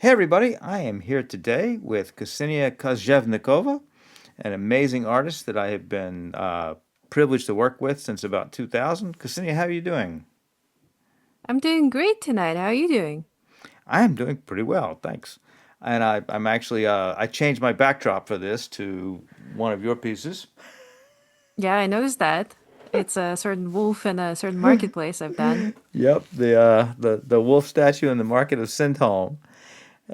Hey everybody, I am here today with Ksenia Kozhevnikova, an amazing artist that I have been privileged to work with since about 2000. Ksenia, how are you doing? I'm doing great tonight. How are you doing? I am doing pretty well, thanks. And I'm actually I changed my backdrop for this to one of your pieces. Yeah, I noticed that. It's a certain wolf in a certain marketplace I've done. Yep, the wolf statue in the market of Sintholm,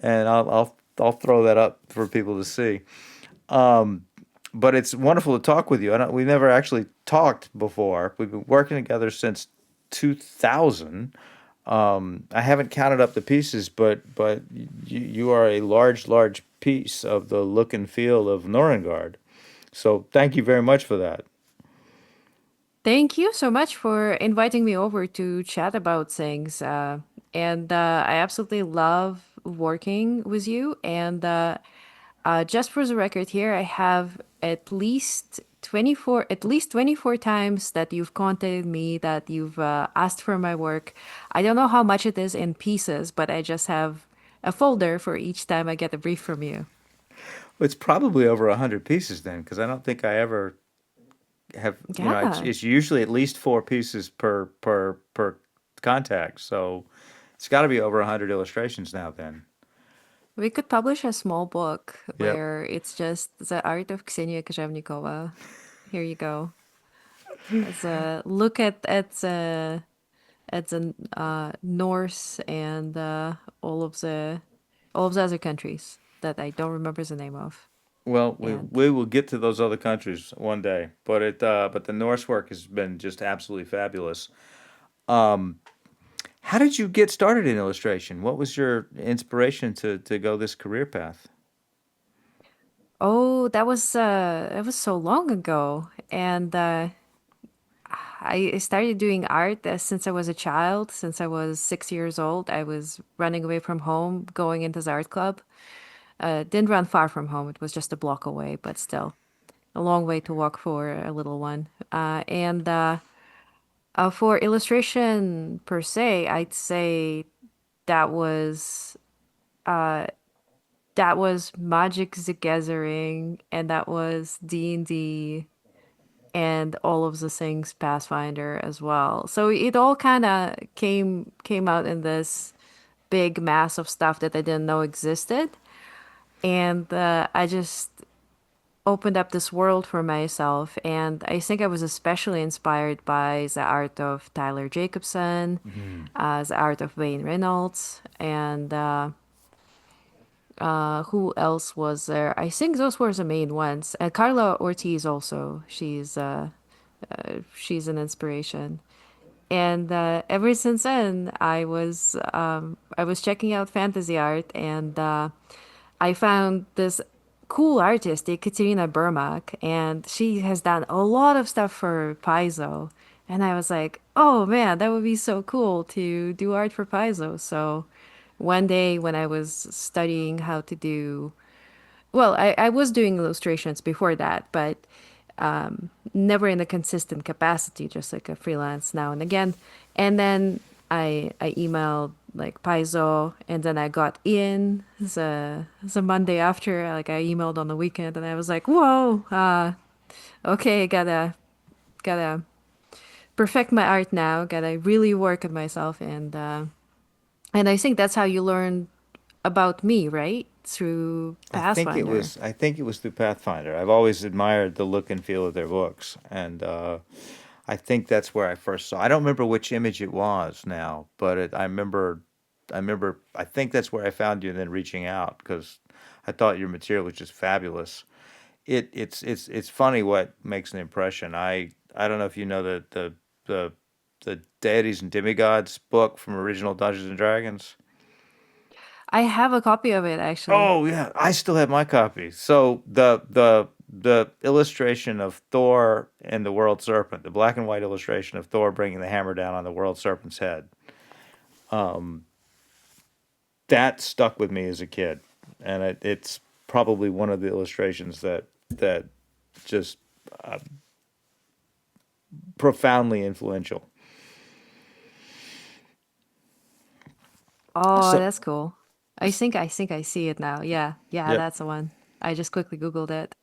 and I'll throw that up for people to see. But it's wonderful to talk with you. We never actually talked before. We've been working together since 2000. I haven't counted up the pieces, but you are a large piece of the look and feel of Norengard. So thank you very much for that. Thank you so much for inviting me over to chat about things. And I absolutely love working with you. And just for the record here, I have at least 24 times that you've contacted me, that you've asked for my work. I don't know how much it is in pieces, but I just have a folder for each time I get a brief from you. It's probably over 100 pieces then, because I don't think I ever have. Yeah. It's usually at least four pieces per contact. So it's got to be over 100 illustrations now then. We could publish a small book Yep. where it's just the art of Ksenia Kozhevnikova. Here you go. As a look at the Norse and all of the other countries that I don't remember the name of. Well, we And we will get to those other countries one day, but the Norse work has been just absolutely fabulous. Um, how did you get started in illustration? What was your inspiration to go this career path? oh, that was so long ago. And I started doing art since I was a child. Since I was 6 years old, I was running away from home, going into the art club. Didn't run far from home. It was just a block away, but still a long way to walk for a little one. And for illustration per se, I'd say that was that was Magic the Gathering, and that was D&D, and all of the things Pathfinder as well. So it all kind of came out in this big mass of stuff that I didn't know existed, and I just opened up this world for myself. And I think I was especially inspired by the art of Tyler Jacobson, Mhm. the art of Wayne Reynolds, and who else was there? I think those were the main ones. Carla Ortiz also. She's an inspiration. And ever since then, I was checking out fantasy art, and I found this cool artist, Ekaterina Burmak, and she has done a lot of stuff for Paizo. And I was like, oh man, that would be so cool to do art for Paizo. So one day when I was studying how to do, well, I was doing illustrations before that, but never in a consistent capacity, just like a freelance now and again. And then I emailed like Paizo, and then I got in the Monday after. Like I emailed on the weekend, and I was like, whoa, okay, gotta perfect my art now. Gotta really work on myself, and I think that's how you learn about me, right? Through Pathfinder. I think it was through Pathfinder. I've always admired the look and feel of their books, and I think that's where I first saw. I don't remember which image it was now, but I think that's where I found you, and then reaching out because I thought your material was just fabulous. It's funny what makes an impression. I don't know if you know the the deities and demigods book from original Dungeons and Dragons. I have a copy of it actually. Oh yeah, I still have my copy. So the illustration of Thor and the World Serpent, the black and white illustration of Thor bringing the hammer down on the World Serpent's head, that stuck with me as a kid, and it's probably one of the illustrations that just profoundly influential. Oh, So that's cool. I think I see it now. Yeah, yeah, Yep. that's the one. I just quickly Googled it.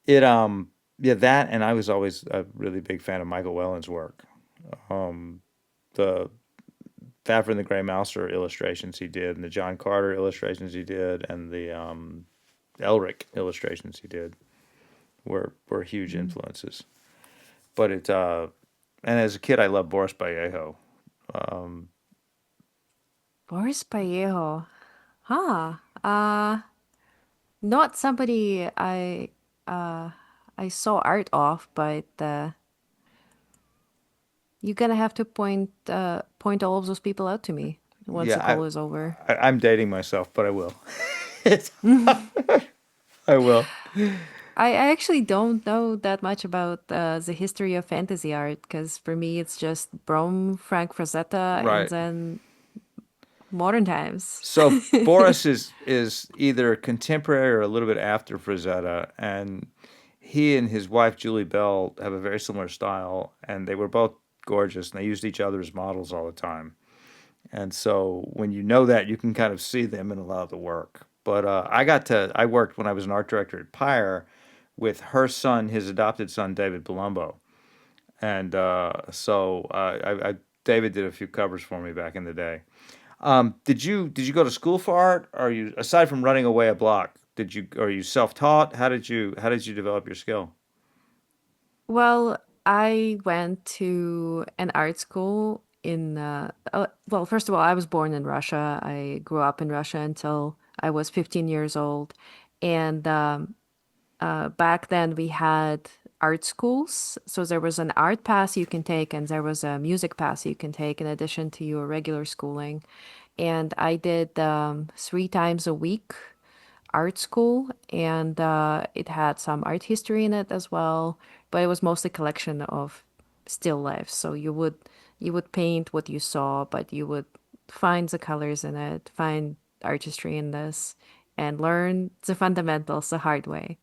It yeah, that, and I was always a really big fan of Michael Whelan's work. The Fafhrd and the Grey Mouser illustrations he did, and the John Carter illustrations he did, and the Elric illustrations he did were huge Mm. influences. But and as a kid, I loved Boris Vallejo. Boris Vallejo. Huh. Not somebody uh I saw art of, but you're gonna have to point all of those people out to me once the Yeah, call is over. I'm dating myself, but I will. I will. I actually don't know that much about the history of fantasy art because for me it's just Brom, Frank Frazetta, and Right. then modern times. So Boris is either contemporary or a little bit after Frazetta, and he and his wife Julie Bell have a very similar style, and they were both gorgeous, and they used each other as models all the time. And so when you know that, you can kind of see them in a lot of the work. But I worked when I was an art director at Pyre with her son, his adopted son, David Palumbo. And David did a few covers for me back in the day. Did you go to school for art? Or are you, aside from running away a block, are you self-taught? How did you develop your skill? Well, I went to an art school in, well, first of all, I was born in Russia. I grew up in Russia until I was 15 years old. And back then we had art schools. So there was an art pass you can take, and there was a music pass you can take in addition to your regular schooling. And I did 3 times a week art school, and it had some art history in it as well, but it was mostly collection of still lifes. So you would paint what you saw, but you would find the colors in it, find artistry in this, and learn the fundamentals the hard way.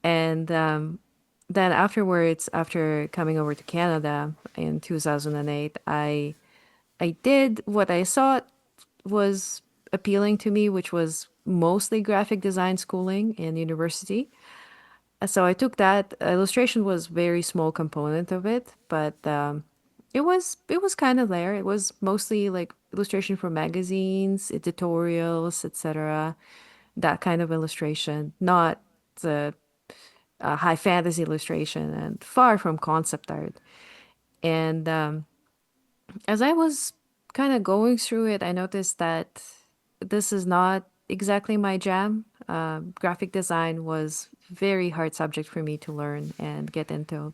And then afterwards, after coming over to Canada in 2008, I did what I thought was appealing to me, which was mostly graphic design schooling in university. So I took that. Illustration was very small component of it, but it was kind of there. It was mostly like illustration for magazines, editorials, etc. That kind of illustration, not the high fantasy illustration, and far from concept art. And as I was kind of going through it, I noticed that this is not exactly my jam. Graphic design was very hard subject for me to learn and get into.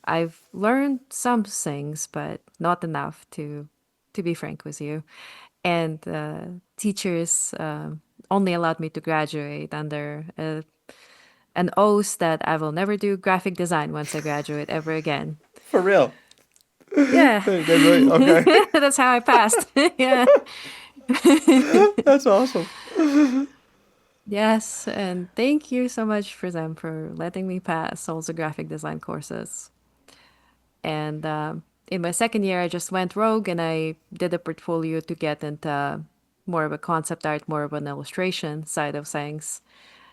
I've learned some things, but not enough to be frank with you. And teachers only allowed me to graduate under an oath that I will never do graphic design once I graduate ever again. For real? Yeah, They really okay. that's how I passed. Yeah. That's awesome. Yes, and thank you so much for them for letting me pass all the graphic design courses. And in my second year, I just went rogue and I did a portfolio to get into more of a concept art, more of an illustration side of things.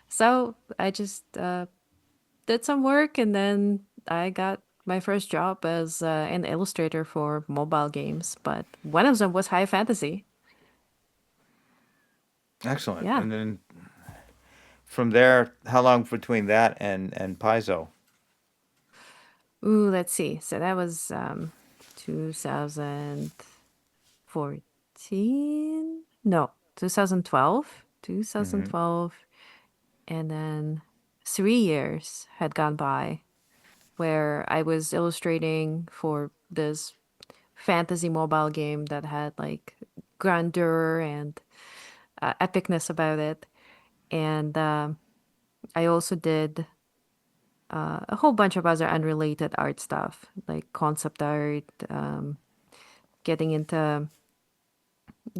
So I just did some work and then I got my first job as an illustrator for mobile games. But one of them was high fantasy. Excellent. Yeah. And then from there, how long between that and Paizo? Ooh, let's see. So that was 2014? No, 2012. Hmm. 2012. And then 3 years had gone by where I was illustrating for this fantasy mobile game that had like grandeur and epicness about it. And I also did a whole bunch of other unrelated art stuff, like concept art, getting into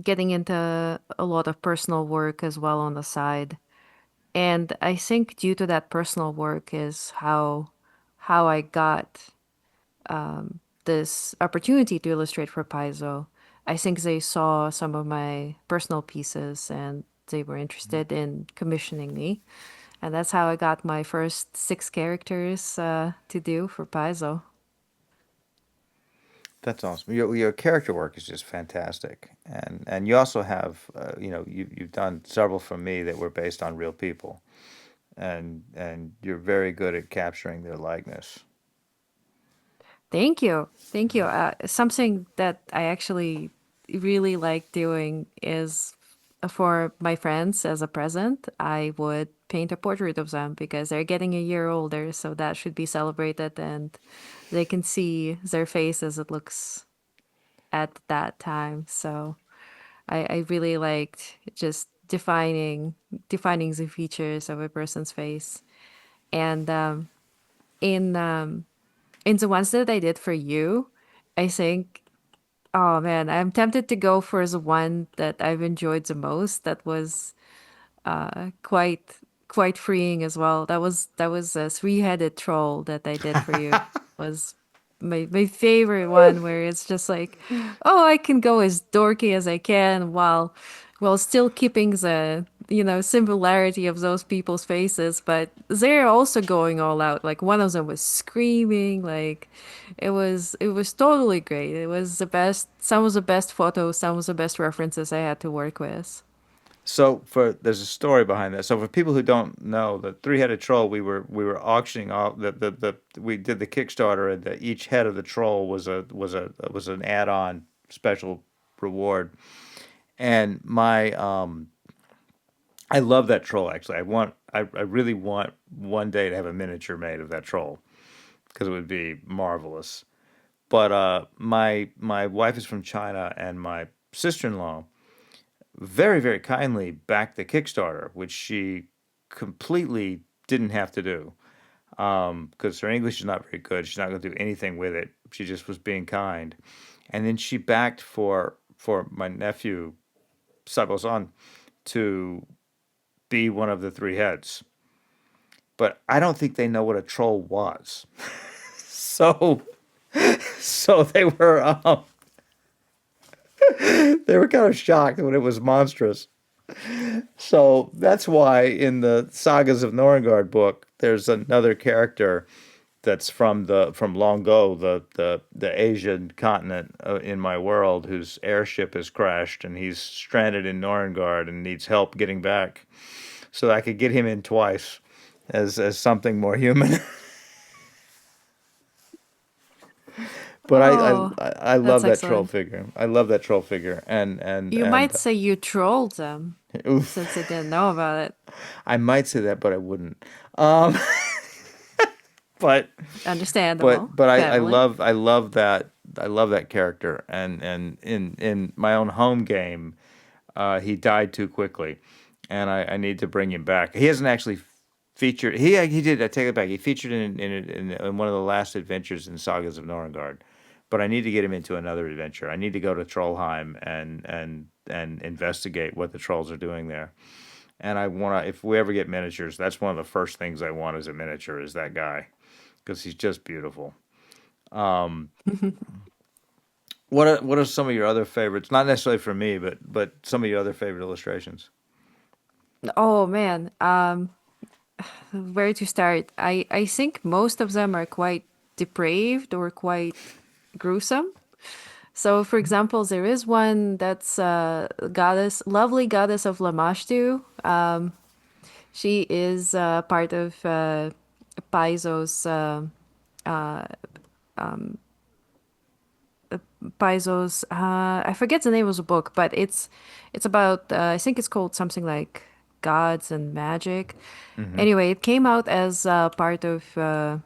getting into a lot of personal work as well on the side. And I think due to that personal work is how I got this opportunity to illustrate for Paizo. I think they saw some of my personal pieces and they were interested in commissioning me. And that's how I got my first 6 characters to do for Paizo. That's awesome. Your character work is just fantastic, and you also have you've done several from me that were based on real people, and you're very good at capturing their likeness. Thank you. Thank you. Something that I actually really like doing is for my friends as a present, I would paint a portrait of them because they're getting a year older, so that should be celebrated and they can see their face as it looks at that time. So I really liked just defining the features of a person's face. And in in the ones that I did for you, I think, oh man, I'm tempted to go for the one that I've enjoyed the most. That was quite freeing as well. That was a 3-headed troll that I did for you. Was my favorite one where it's just like, oh, I can go as dorky as I can while still keeping the similarity of those people's faces, but they're also going all out. Like one of them was screaming, like it was totally great. It was the best, some of the best photos, some of the best references I had to work with. So for there's a story behind that. So for people who don't know, the three-headed troll, we were auctioning off the we did the Kickstarter, and each head of the troll was an add-on special reward. And my I love that troll actually. I really want one day to have a miniature made of that troll because it would be marvelous. But my wife is from China, and my sister-in-law very, very kindly backed the Kickstarter, which she completely didn't have to do because her English is not very good. She's not going to do anything with it. She just was being kind, and then she backed for my nephew Sabosan to be one of the three heads. But I don't think they know what a troll was. So so they were kind of shocked when it was monstrous. So that's why in the Sagas of Norengard book, there's another character that's from Longo, the Asian continent in my world, whose airship has crashed and he's stranded in Norengard and needs help getting back. So I could get him in twice as something more human. But Oh, I that's love that troll excellent. figure. I love that troll figure, You might say you trolled them since oof, they didn't know about it. I might say that, but I wouldn't. Um, but Understandable. I Family. love that character, and in my own home game, he died too quickly, and I need to bring him back. He hasn't actually featured. He did. I take it back. He featured in one of the last adventures in Sagas of Norengard, but I need to get him into another adventure. I need to go to Trollheim and investigate what the trolls are doing there. And I want to. If we ever get miniatures, that's one of the first things I want as a miniature is that guy because he's just beautiful. Um, what are some of your other favorites? Not necessarily for me, but some of your other favorite illustrations. Oh man, where to start? I think most of them are quite depraved or quite gruesome. So, for example, there is one that's lovely goddess of Lamashtu. She is part of Paizo's I forget the name of the book, but it's about I think it's called something like Gods and Magic. Hmm. Anyway, it came out as a part of their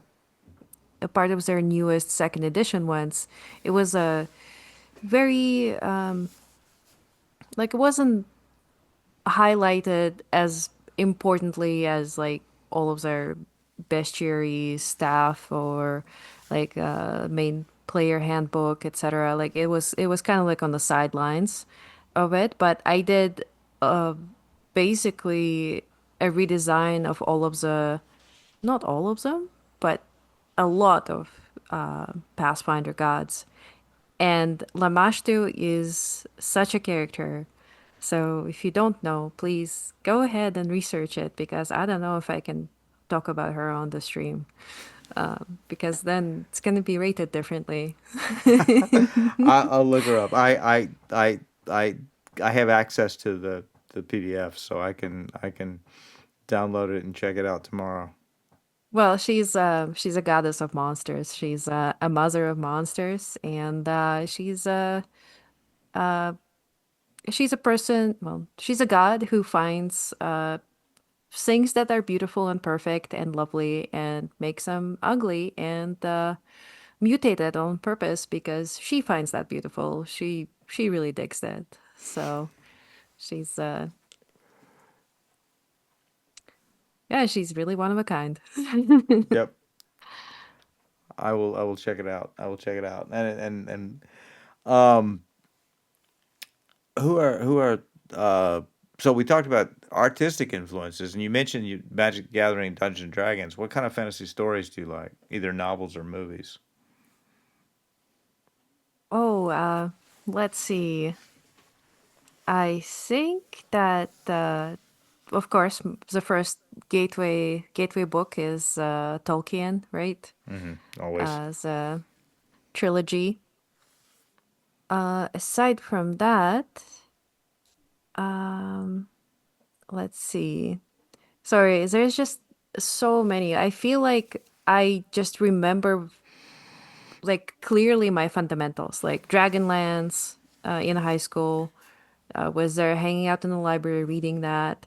newest second edition once. It was a very like it wasn't highlighted as importantly as like all of their bestiary stuff or like main player handbook, etc. Like it was kind of like on the sidelines of it, but I did uh basically a redesign of all of the, not all of them, but a lot of Pathfinder gods. And Lamashtu is such a character. So if you don't know, please go ahead and research it because I don't know if I can talk about her on the stream because then it's going to be rated differently. I'll look her up. I I have access to the PDF, so I can download it and check it out tomorrow. Well, she's a goddess of monsters. She's a mother of monsters, and she's a person. Well, she's a god who finds things that are beautiful and perfect and lovely and makes them ugly and mutated on purpose because she finds that beautiful. She really digs that. So she's yeah, she's really one of a kind. Yep. I will check it out. I will check it out. And um who are uh so we talked about artistic influences, and you mentioned you Magic the Gathering, Dungeons and Dragons. What kind of fantasy stories do you like? Either novels or movies? Oh, let's see. I think that of course the first gateway book is Tolkien, right? Always. As a trilogy. Aside from that, let's see. Sorry, there's just so many. I feel like I just remember like clearly my fundamentals, like Dragonlance in high school. Was there hanging out in the library reading that,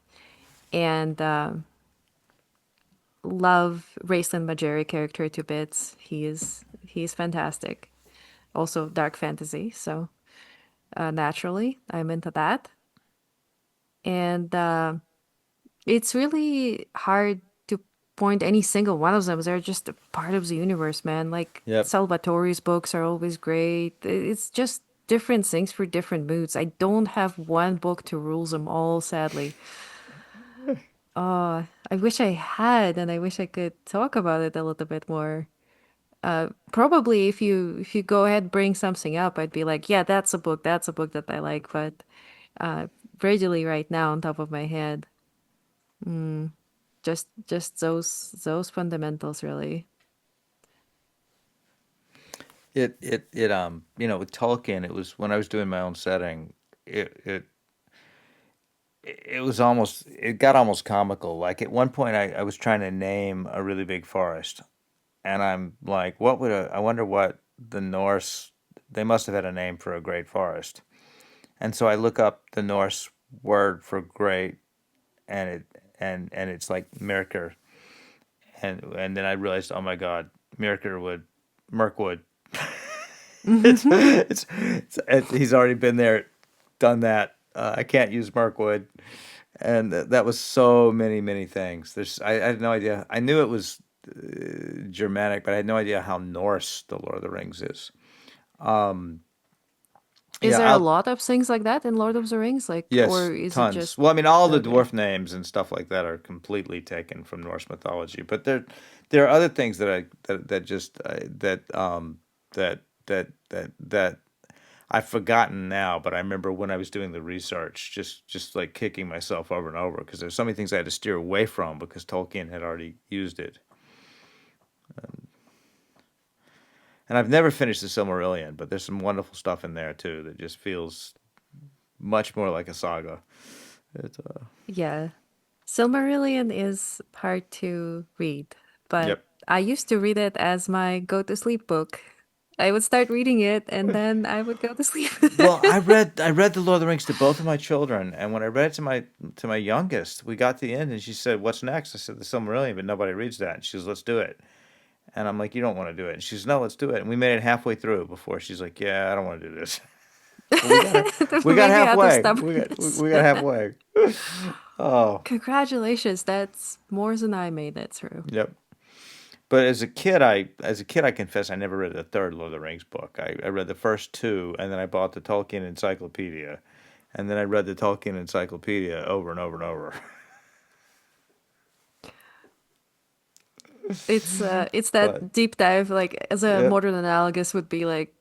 and love Raceland Majeri character to bits. He's fantastic. Also dark fantasy, so naturally I'm into that. And it's really hard to point any single one of them. They're just a part of the universe, man. Like Yep. Salvatore's books are always great. It's just different things for different moods. I don't have one book to rule them all, sadly. I wish I had, and I wish I could talk about it a little bit more. Probably if you go ahead and bring something up, I'd be like, yeah, that's a book that I like. But uh, readily right now, on top of my head, just those fundamentals, really. With Tolkien, it was when I was doing my own setting, it it it got almost comical. Like at one point I was trying to name a really big forest, and I'm like, I wonder what the Norse, they must have had a name for a great forest. And so I look up the Norse word for great, and it's like Mirkr, and then I realized, oh my God, Mirkwood. He's already been there, done that. I can't use Mirkwood, and that was so many things. I had no idea. I knew it was Germanic, but I had no idea how Norse the Lord of the Rings is. Um, Is yeah, there a lot of things like that in Lord of the Rings? Like, yes, or is it tons. just Well, I mean, all the okay? dwarf names and stuff like that are completely taken from Norse mythology, but there are other things that I that just that I've forgotten now, but I remember when I was doing the research, just like kicking myself over and over because there's so many things I had to steer away from because Tolkien had already used it. And I've never finished the Silmarillion, but there's some wonderful stuff in there too that just feels much more like a saga. It's Yeah, Silmarillion is hard to read, but Yep. I used to read it as my go to sleep book. I would start reading it and then I would go to sleep. Well, I read the Lord of the Rings to both of my children, and when I read it to my youngest, we got to the end, and she said, "What's next?" I said, "The Silmarillion," but nobody reads that. And she goes, "Let's do it." And I'm like, "You don't want to do it." And she's, "No, let's do it." And we made it halfway through before she's like, "Yeah, I don't want to do this." But we got Maybe out of halfway. stubbornness. We got halfway. Oh, Congratulations, that's more than I made it through. yep. But as a kid, I confess I never read the third Lord of the Rings book. I read the first two, and then I bought the Tolkien Encyclopedia, and then I read the Tolkien Encyclopedia over and over and over. It's But that deep dive, like as a yep, modern analogous would be like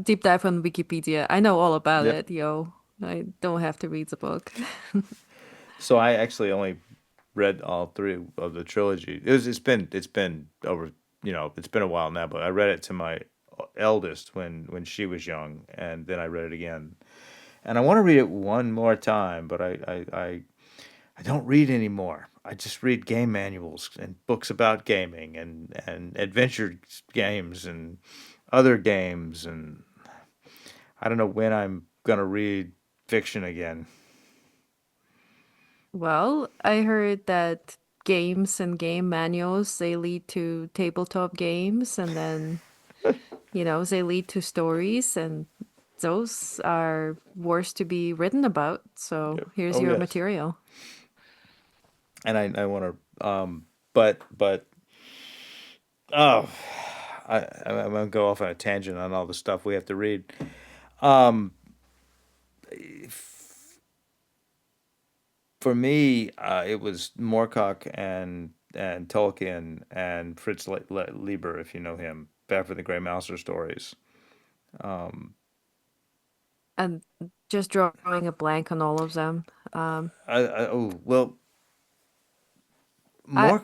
deep dive on Wikipedia. I know all about yep. it, yo. I don't have to read the book. So I actually only read all three of the trilogy. It's been over, it's been a while now, but I read it to my eldest when she was young, and then I read it again. And I want to read it one more time, but I don't read anymore. I just read game manuals and books about gaming and adventure games and other games, and I don't know when I'm gonna read fiction again. Well, I heard that games and game manuals they lead to tabletop games and then, they lead to stories and those are worth to be written about. So Yep. here's Oh your yes. material. And I want to but oh, I'm gonna go off on a tangent on all the stuff we have to read. Um, for me, it was Moorcock and Tolkien and Fritz Lieber, if you know him, Baffer the Grey Mouser stories. Um, And just drawing a blank on all of them. Um, oh well,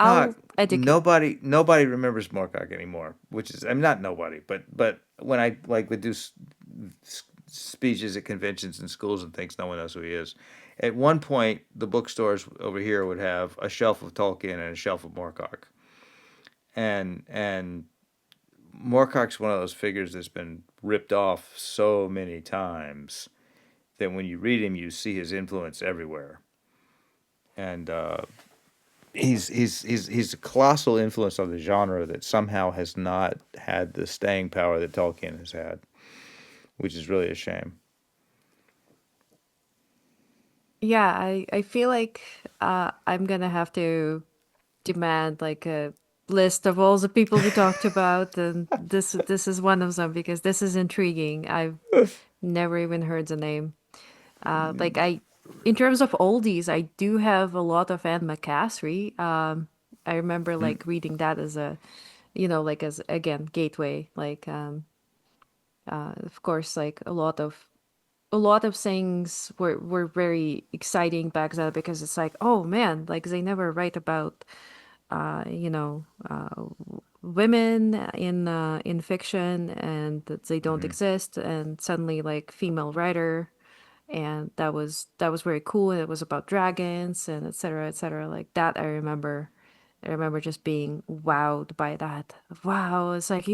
I'll Moorcock. educate. Nobody remembers Moorcock anymore, which is, I'm not nobody, but when I like would do speeches at conventions and schools and things, no one knows who he is. At one point, the bookstores over here would have a shelf of Tolkien and a shelf of Moorcock, and Moorcock's one of those figures that's been ripped off so many times that when you read him, you see his influence everywhere, and he's a colossal influence on the genre that somehow has not had the staying power that Tolkien has had, which is really a shame. Yeah, I feel like I'm gonna have to demand like a list of all the people we talked about, and this is one of them because this is intriguing. I've never even heard the name. Like in terms of oldies, I do have a lot of Anne McCaffrey. I remember Mm, like reading that as a, like as again gateway. Like of course, like a lot of things were very exciting back then because it's like, oh man, like they never write about uh, you know, uh, women in fiction and that they don't mhm. exist, and suddenly like female writer, and that was very cool. And it was about dragons and etc. etc. Like that, I remember. I remember just being wowed by that. Wow, it's like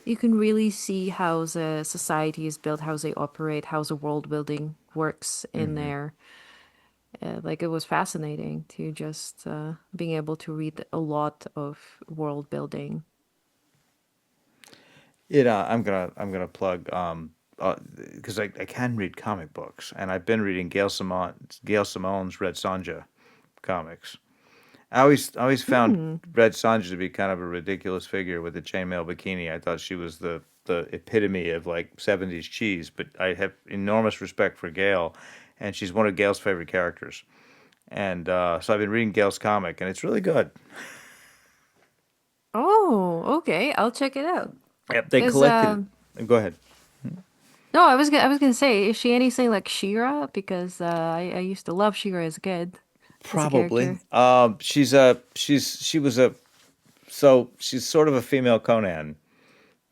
you can really see how the society is built, how they operate, how the world building works in Hmm. there. Like it was fascinating to just being able to read a lot of world building. I'm gonna plug because I can read comic books, and I've been reading Gail Simone's Red Sonja comics. I always found Hmm. Red Sonja to be kind of a ridiculous figure with a chainmail bikini. I thought she was the epitome of like 70s cheese, but I have enormous respect for Gail, and she's one of Gail's favorite characters. And so I've been reading Gail's comic, and it's really good. Oh, okay. I'll check it out. Yep, they Is collected it. Go ahead. no, I was gonna say, is she anything like Shira? Because I used to love Shira as a kid, as a Probably. character. She was a so she's sort of a female Conan,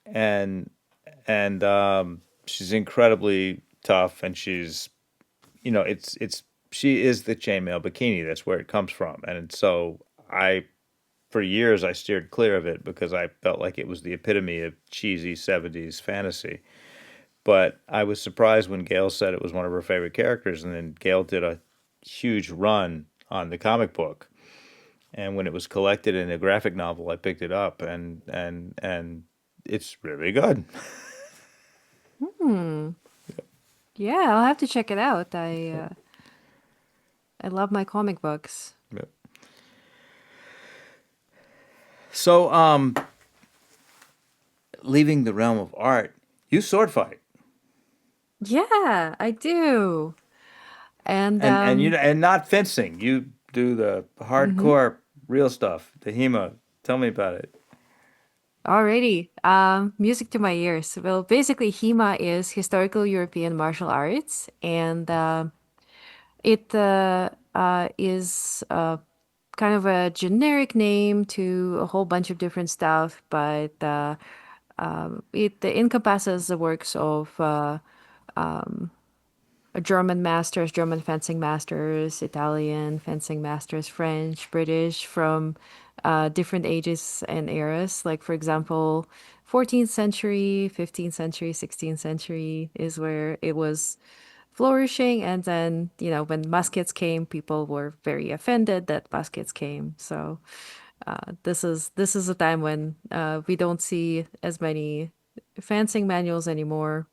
and she's incredibly tough, and it's she is the chainmail bikini. That's where it comes from, and so I for years I steered clear of it because I felt like it was the epitome of cheesy 70s fantasy. But I was surprised when Gail said it was one of her favorite characters, and then Gail did a huge run on the comic book. And when it was collected in a graphic novel, I picked it up, and it's really good. Hmm. Yeah, I'll have to check it out. I love my comic books. So, leaving the realm of art, you sword fight, Yeah, I do. And and not fencing. You do the mhm. hardcore, real stuff, the HEMA. Tell me about it. Alrighty. Music to my ears. Well, basically, HEMA is Historical European Martial Arts, and it is kind of a generic name to a whole bunch of different stuff, but it encompasses the works of German masters, German fencing masters, Italian fencing masters, French, British from different ages and eras. Like, for example, 14th century, 15th century, 16th century is where it was flourishing. And then, when muskets came, people were very offended that muskets came. So this is a time when we don't see as many fencing manuals anymore.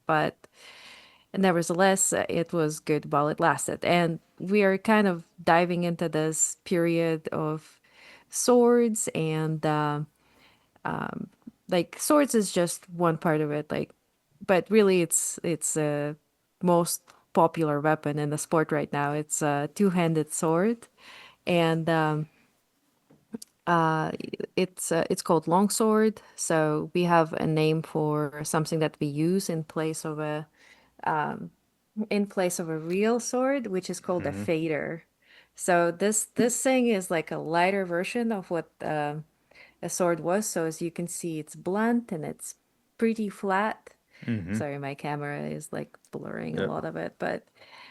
But nevertheless, it was good while it lasted. And we are kind of diving into this period of swords and like swords is just one part of it. Like, but really, it's a most popular weapon in the sport right now. It's a two-handed sword, and uh, it's called longsword. So we have a name for something that we use in place of a real sword, which is called a Hmm. fader. So this thing is like a lighter version of what a sword was. So as you can see, it's blunt and it's pretty flat. Hmm. Sorry, my camera is like blurring a Yep. lot of it, but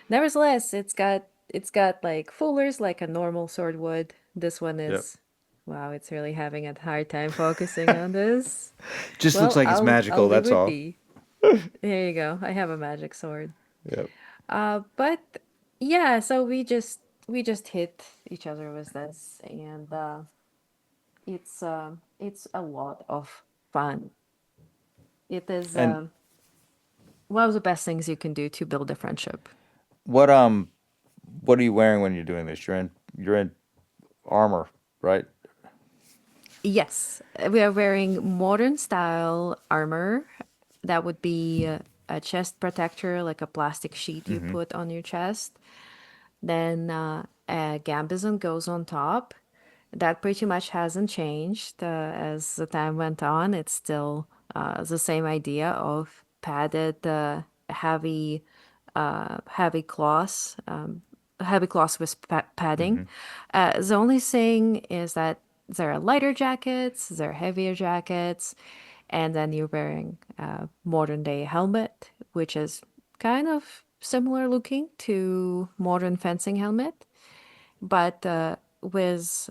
nevertheless, it's got like fullers like a normal sword would. This one Yep. is, wow, it's really having a hard time focusing on this. Just looks Well, like it's I'll magical. leave That's it all. be. There you go. I have a magic sword. Yep. But yeah, so we just hit each other with this, and it's a lot of fun. It is And one of the best things you can do to build a friendship. what what are you wearing when you're doing this? You're in armor, right? Yes, we are wearing modern style armor. That would be a chest protector, like a plastic sheet you Hmm. put on your chest. Then a gambism goes on top. That pretty much hasn't changed as the time went on. It's still the same idea of padded, heavy cloths, heavy cloths with padding. Hmm. The only thing is that there are lighter jackets, there are heavier jackets, and then you're wearing a modern day helmet, which is kind of similar looking to modern fencing helmet, but with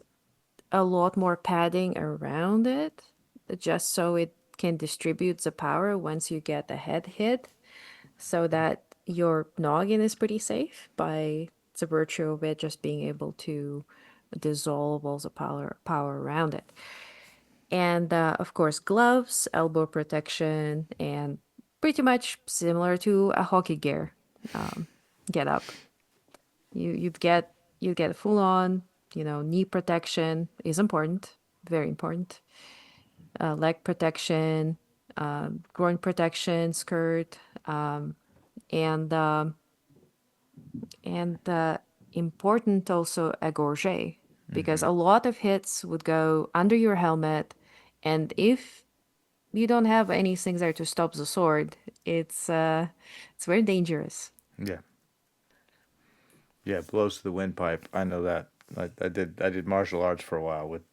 a lot more padding around it, just so it can distribute the power once you get a head hit, so that your noggin is pretty safe by the virtue of it just being able to dissolve all the power around it. And of course, gloves, elbow protection, and pretty much similar to a hockey gear get up. You get full on, knee protection is important, very important. Leg protection, groin protection, skirt, and important also a gorget, because Hmm. a lot of hits would go under your helmet, and if you don't have anything there to stop the sword, it's very dangerous. Yeah. Yeah. Blows to the windpipe. I know that. I did martial arts for a while with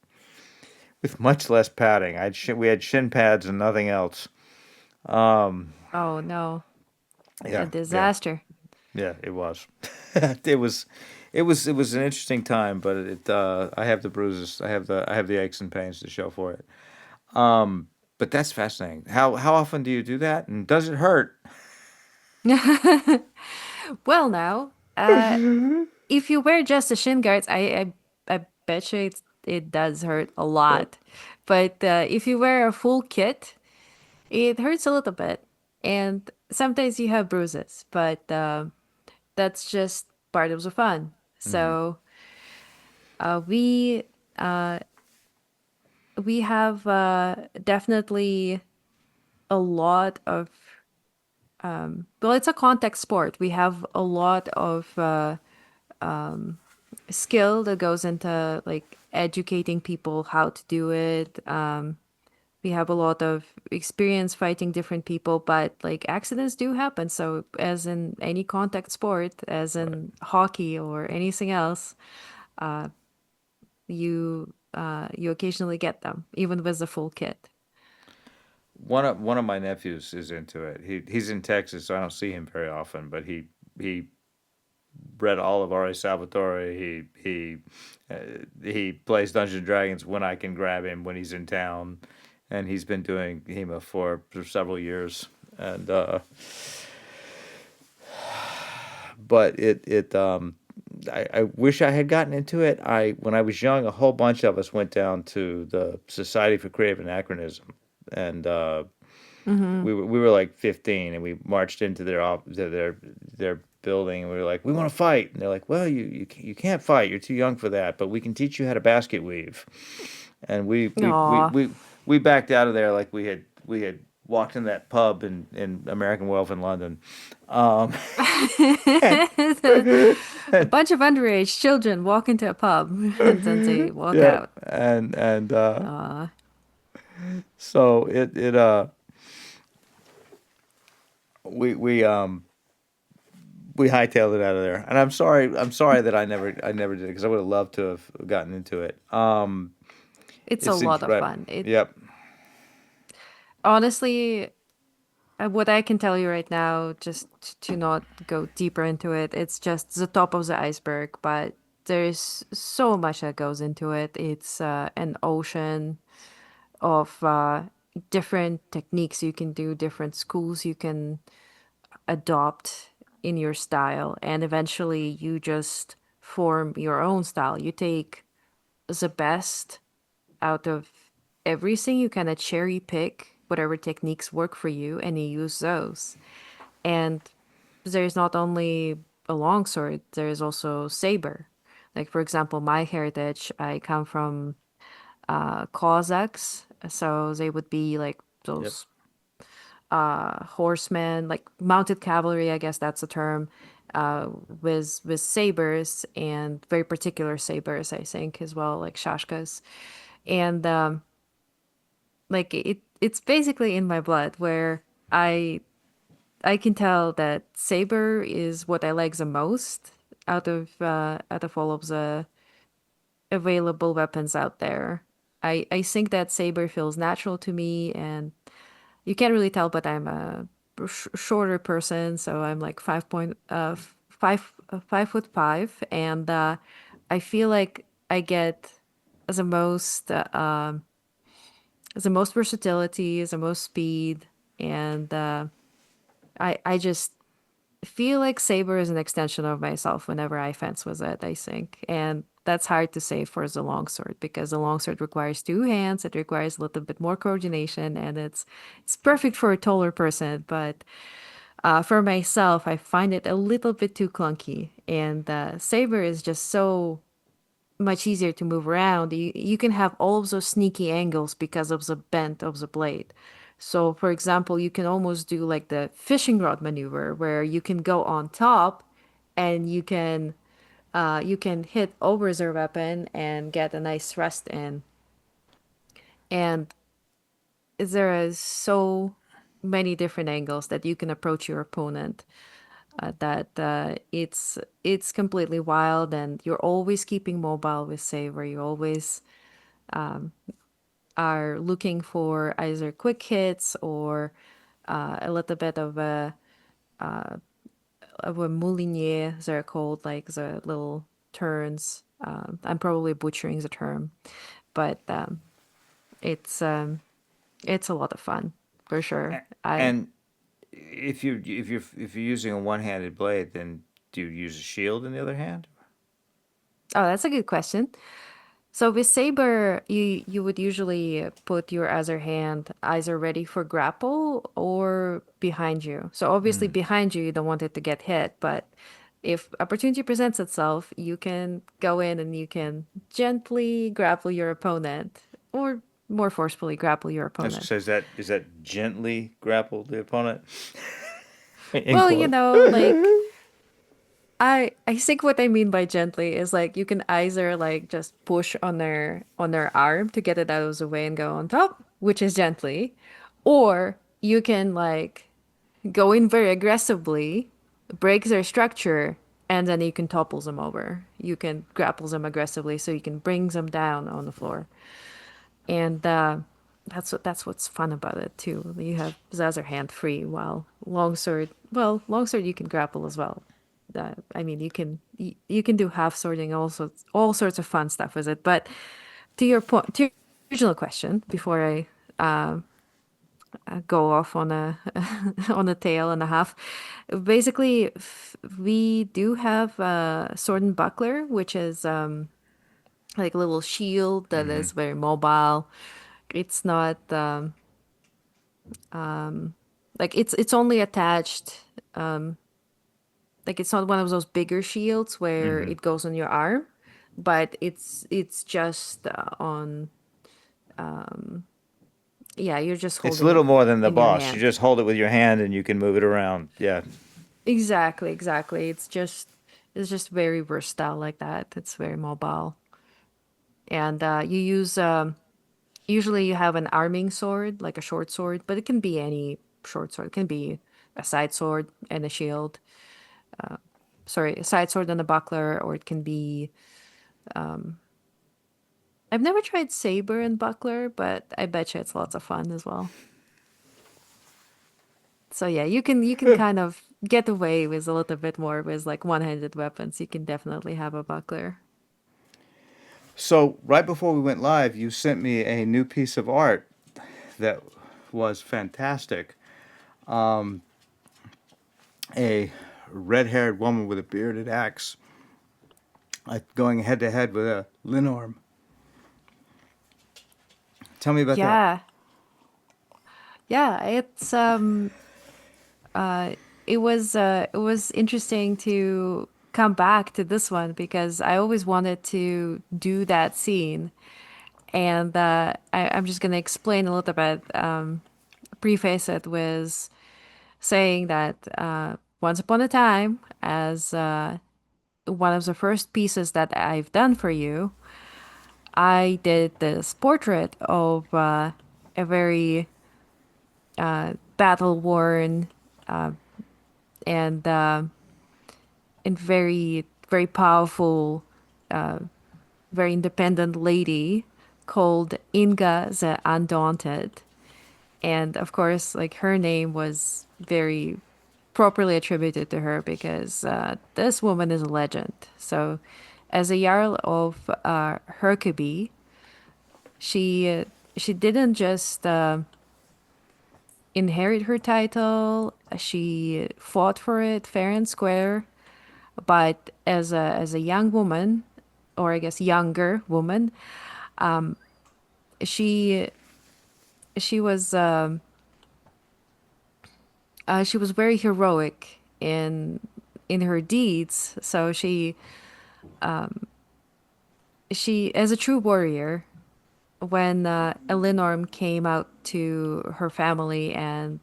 much less padding. We had shin pads and nothing else. Um. Oh no, a Yeah. Yeah. disaster. Yeah. It was. It was. It was an interesting time, but I have the bruises. I have the aches and pains to show for it. Um. But that's fascinating. How often do you do that? And does it hurt? Well, now, if you wear just the shin guards, I bet you it does hurt a Yep. lot. But if you wear a full kit, it hurts a little bit, and sometimes you have bruises. But that's just part of the fun. Hmm. So uh, we uh, we have definitely a lot of well, it's a contact sport. We have a lot of skill that goes into like educating people how to do it. We have a lot of experience fighting different people, but like accidents do happen. So, as in any contact sport, as Right. in hockey or anything else, you occasionally get them, even with the full kit. One of my nephews is into it. He's in Texas, so I don't see him very often. But he read all of R.A. Salvatore. He plays Dungeons and Dragons when I can grab him when he's in town, and he's been doing HEMA for several years. And but I wish I had gotten into it. I When I was young, a whole bunch of us went down to the Society for Creative Anachronism, and Hmm. we were like 15, and we marched into their building, and we were like, we want to fight, and they're like, well, you can't fight, you're too young for that, but we can teach you how to basket weave. And Aw. we backed out of there like we had walked in that pub in American Wealth in London. um A bunch of underage children walk into a pub and then they walk yeah, out. and Uh, so it we we hightailed it out of there, and I'm sorry that I never did it, because I would have loved to have gotten into it. it's a It's lot of incredible. fun. It Yep. honestly, what I can tell you right now, just to not go deeper into it, it's just the top of the iceberg, but there's so much that goes into it. It's an ocean of different techniques you can do, different schools you can adopt in your style, and eventually you just form your own style. You take the best out of everything, you kind of cherry pick whatever techniques work for you and you use those. And there's not only a longsword, there's also saber. Like, for example, my heritage, I come from Cossacks, so they would be like Yep. those horsemen, like mounted cavalry, I guess that's the term, with sabers and very particular sabers, I think, as well, like shashkas. And like it's basically in my blood where I I can tell that saber is what I like the most out of all of the available weapons out there. I think that saber feels natural to me, and you can't really tell, but I'm a shorter person, so I'm like 5'5", and I feel like I get the most versatility, the most speed, and I just feel like saber is an extension of myself whenever I fence with it, I think. And that's hard to say for the longsword because the longsword requires two hands, it requires a little bit more coordination, and it's perfect for a taller person, but for myself, I find it a little bit too clunky. And saber is just so much easier to move around. You can have all of those sneaky angles because of the bend of the blade. So, for example, you can almost do like the fishing rod maneuver where you can go on top and you can hit over their weapon and get a nice thrust in. And there is so many different angles that you can approach your opponent that it's completely wild, and you're always keeping mobile with saber. You always are looking for either quick hits or a little bit of a moulinier, they're called, like the little turns. I'm probably butchering the term, but it's um, it's a lot of fun for sure. And if you're using a one-handed blade, then do you use a shield in the other hand? Oh, that's a good question. So with saber, you would usually put your other hand either ready for grapple or behind you. So obviously Hmm. behind you, you don't want it to get hit, but if opportunity presents itself, you can go in and you can gently grapple your opponent or more forcefully grapple your I was gonna opponent. say, is that gently grapple the opponent in Well, quote? like I think what I mean by gently is like you can either like just push on their arm to get it out of the way and go on top, which is gently, or you can like go in very aggressively, break their structure, and then you can topple them over. You can grapple them aggressively so you can bring them down on the floor. And that's what's fun about it too. You have the other hand free while longsword. Well, longsword you can grapple as well. I mean, you can do half swording, all sorts of fun stuff with it. But to your point, to your original question, before I go off on a on a tail and a half, basically we do have a sword and buckler, which is like a little shield that Hmm. is very mobile. It's not like it's only attached like it's not one of those bigger shields where Hmm. it goes on your arm, but it's just on yeah, you're just It's a holding little it more than the in your boss. You hand. just hold it with your hand and you can move it around. Yeah. Exactly, exactly. It's just very versatile like that. It's very mobile. And you use usually you have an arming sword, like a short sword, but it can be any short sword. It can be a side sword and a shield. Sorry, a side sword and a buckler, or it can be I've never tried saber and buckler, but I bet you it's lots of fun as well. So yeah, you can kind of get away with a little bit more with like one-handed weapons. You can definitely have a buckler. So right before we went live, you sent me a new piece of art that was fantastic. Um, a red-haired woman with a bearded axe, going head to head with a Linorm. Tell me about that. Yeah. Yeah, it's uh it was interesting to come back to this one because I always wanted to do that scene. And I'm just gonna explain a little bit, preface it with saying that once upon a time, as one of the first pieces that I've done for you, I did this portrait of a very battle worn and very powerful, very independent lady called Inga the Undaunted. And of course, like her name was very properly attributed to her because this woman is a legend. So, as a Jarl of Herkeby, she didn't just inherit her title. She fought for it fair and square. But as a young woman, or I guess younger woman, she she was she was very heroic in her deeds. So she as a true warrior, when Elinorm came out to her family and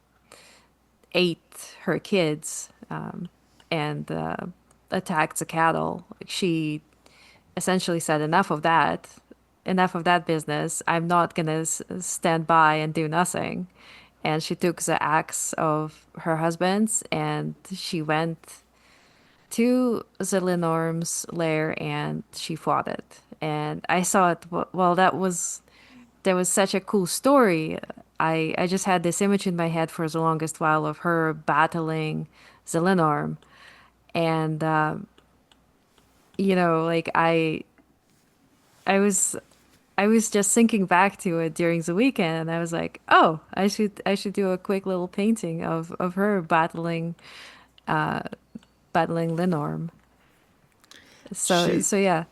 ate her kids and attacked the cattle, she essentially said, enough of that business. I'm not gonna stand by and do nothing. And she took the axe of her husband's and she went to Zelinorm's lair and she fought it. And I saw it, well, that was such a cool story. I just had this image in my head for the longest while of her battling Zelinorm. And, you know, like I was I was just thinking back to it during the weekend, and I was like, "Oh, I should do a quick little painting of her battling Linorm." She So yeah,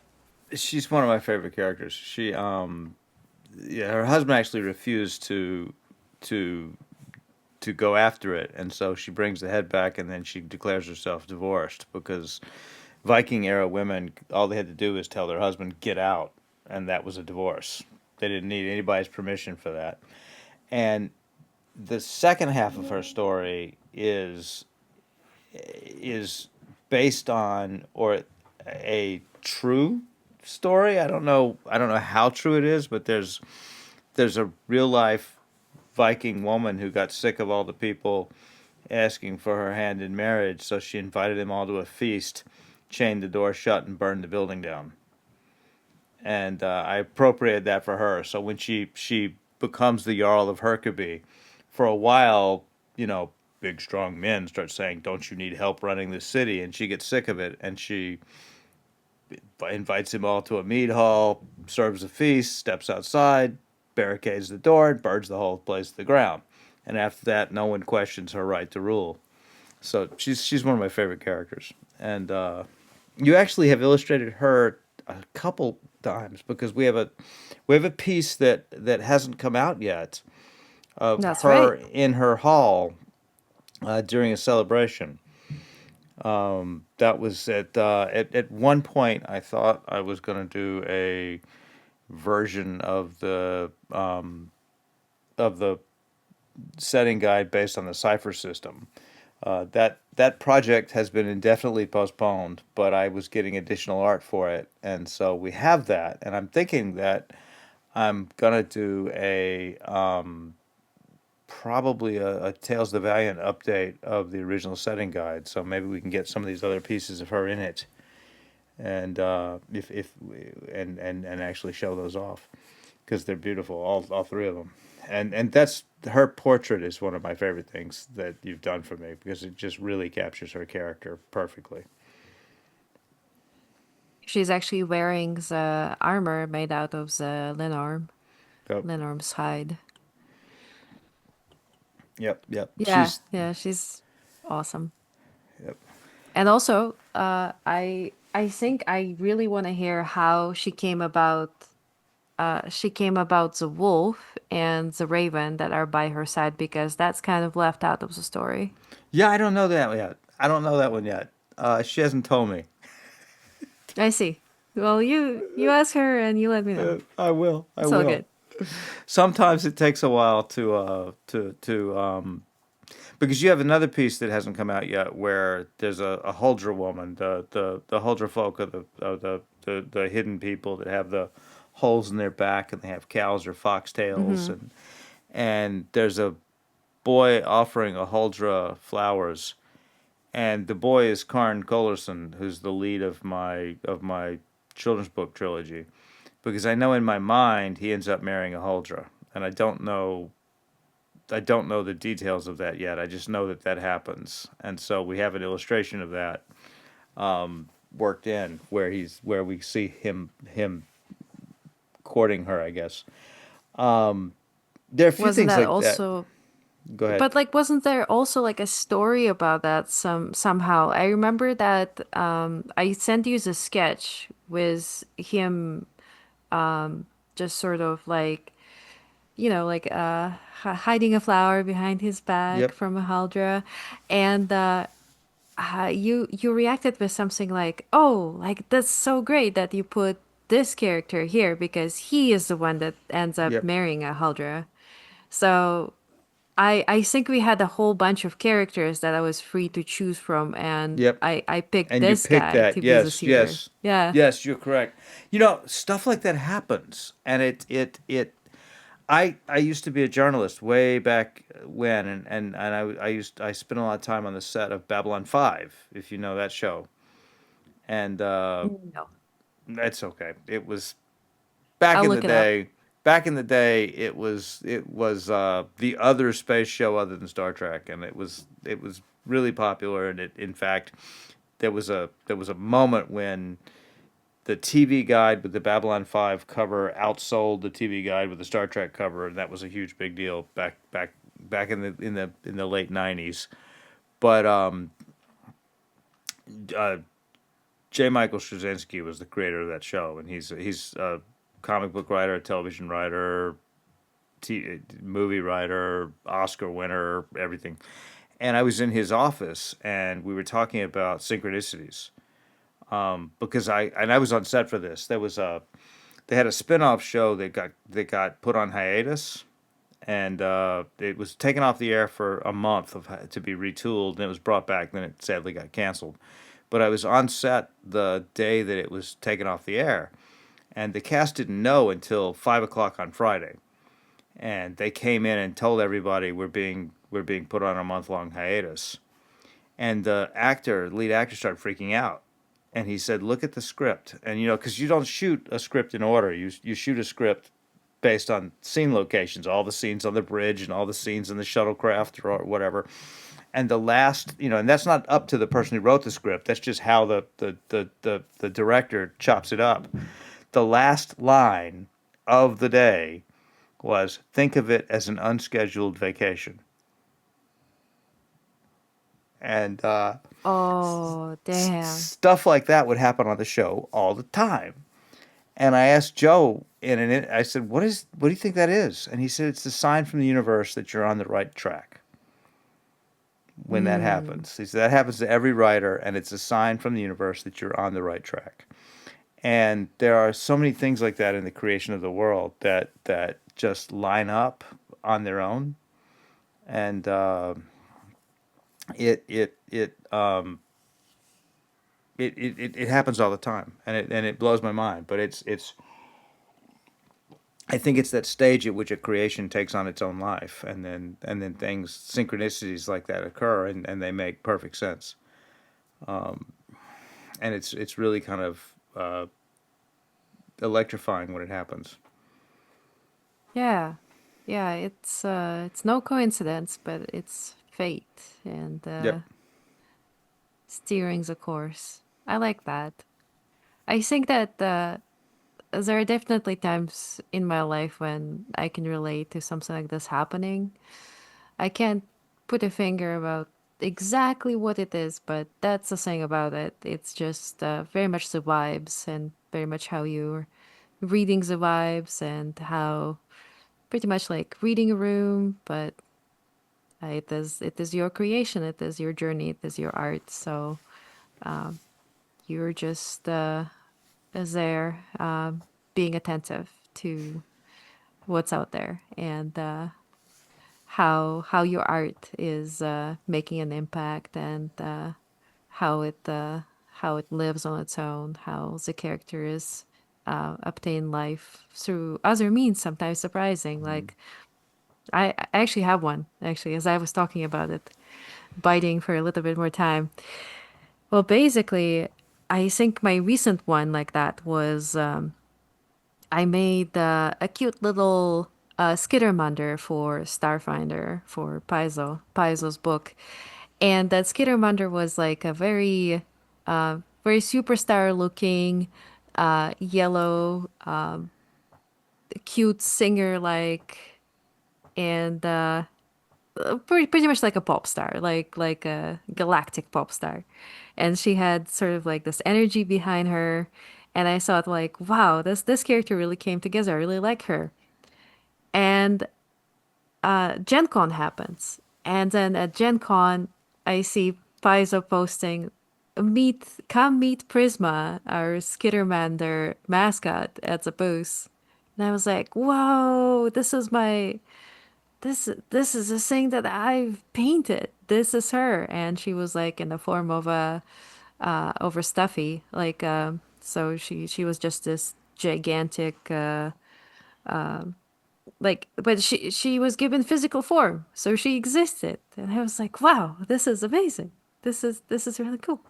she's one of my favorite characters. Yeah, her husband actually refused to to go after it, and so she brings the head back, and then she declares herself divorced because Viking era women, all they had to do is tell their husband get out, and that was a divorce. They didn't need anybody's permission for that. And the second half of her story is based on or a true story. I don't know. I don't know how true it is, but there's a real life Viking woman who got sick of all the people asking for her hand in marriage, so she invited them all to a feast, chained the door shut, and burned the building down. And I appropriated that for her. So when she becomes the Jarl of Herkeby, for a while, you know, big strong men start saying, "Don't you need help running the city?" And she gets sick of it, and she invites them all to a mead hall, serves a feast, steps outside, barricades the door, and burns the whole place to the ground. And after that, no one questions her right to rule. So she's one of my favorite characters, and you actually have illustrated her a couple times because we have a piece that hasn't come out yet of That's her right. in her hall during a celebration. That was at one point I thought I was going to do a version of the setting guide based on the cipher system. That project has been indefinitely postponed, but I was getting additional art for it, and so we have that. And I'm thinking that I'm gonna do a probably a Tales of the Valiant update of the original setting guide. So maybe we can get some of these other pieces of her in it, and if and actually show those off because they're beautiful, all three of them. And that's her portrait is one of my favorite things that you've done for me because it just really captures her character perfectly. She's actually wearing the armor made out of the Yep, Lenorm's hide. yep. Yeah, yeah, she's awesome. Yep, And also, I think I really want to hear how she came about the wolf and the raven that are by her side because that's kind of left out of the story. yeah. I don't know that yet. I don't know that one yet. She hasn't told me. I see. Well, you ask her and you let me know. I will. I It's all will. good. Sometimes it takes a while to because you have another piece that hasn't come out yet where there's a Huldra woman, the Huldra folk are the hidden people that have the holes in their back and they have cows or foxtails Mm-hmm. and there's a boy offering a Huldra flowers and the boy is Karn Golerson, who's the lead of my children's book trilogy. Because I know in my mind he ends up marrying a Huldra, and I don't know the details of that yet. I just know that that happens, and so we have an illustration of that worked in where we see him courting her. I guess there are a few Wasn't things that like that. also Go ahead. But like, wasn't there also like a story about that somehow? I remember that I sent you the sketch with him just sort of like, like hiding a flower behind his back Yep. from a Haldra, and you reacted with something like, "Oh, like that's so great that you put this character here because he is the one that ends up Yep. marrying a Haldra." So. I think we had a whole bunch of characters that I was free to choose from, and Yep. I picked And you this picked guy to that. be the Yes. suitor. Yes. Yeah. Yes. You're correct. Stuff like that happens, and it I used to be a journalist way back when, and I spent a lot of time on the set of Babylon 5, if you know that show. And No. that's okay. It was back I'll in the look it up. day. Back in the day, it was the other space show other than Star Trek, and it was really popular. And in fact, there was a moment when the TV guide with the Babylon 5 cover outsold the TV guide with the Star Trek cover, and that was a huge big deal back in the late 90s. But uh, J. Michael Straczynski was the creator of that show, and he's a comic book writer, television writer, movie writer, Oscar winner, everything. And I was in his office, and we were talking about synchronicities because I was on set for this. They had a spin-off show that got put on hiatus and it was taken off the air for a month to be retooled and it was brought back then it sadly got canceled but I was on set the day that it was taken off the air, and the cast didn't know until 5 o'clock on Friday, and they came in and told everybody we're being put on a month-long hiatus, and the lead actor, started freaking out, and he said, "Look at the script," and because you don't shoot a script in order, you shoot a script based on scene locations, all the scenes on the bridge and all the scenes in the shuttlecraft or whatever. And the last, and that's not up to the person who wrote the script. That's just how the director chops it up. The last line of the day was, "Think of it as an unscheduled vacation." And Oh, damn. stuff like that would happen on the show all the time. And I asked Joe I said, what do you think that is? And he said, it's a sign from the universe that you're on the right track when that Hmm. happens. He said, that happens to every writer, and it's a sign from the universe that you're on the right track. And there are so many things like that in the creation of the world that just line up on their own. And it, it, it, um, it happens all the time, and it blows my mind. But I think it's that stage at which a creation takes on its own life, and then things, synchronicities like that occur, and they make perfect sense. And it's really kind of electrifying when it happens. Yeah. Yeah, it's no coincidence, but it's fate and Yep. steering's a course. I like that. I think that there are definitely times in my life when I can relate to something like this happening. I can't put a finger about exactly what it is, but that's the thing about it. It's just very much the vibes and very much how you're reading the vibes and how pretty much like reading a room, but it is your creation, it is your journey, it is your art. So you're just there, being attentive to what's out there and how your art is making an impact and how it uh, how it lives on its own, how the character is obtain life through other means, sometimes surprising. Like I actually have one actually, as I was talking about it, biting for a little bit more time. Well, basically, I think my recent one like that was I made a cute little skittermunder for Starfinder for Paizo's book. And that skittermunder was like a very superstar looking, yellow, cute singer like, and pretty much like a pop star, like a galactic pop star. And she had sort of like this energy behind her. And I thought like, wow, this character really came together. I really like her. And Gen Con happens. And then at Gen Con, I see Paizo posting, come meet Prisma, our Skittermander mascot at the booth. And I was like, whoa, this is a thing that I've painted. This is her. And she was like in the form of a over stuffy. Like so she was just this gigantic like, but she was given physical form, so she existed, and I was like, wow, this is amazing. This is really cool.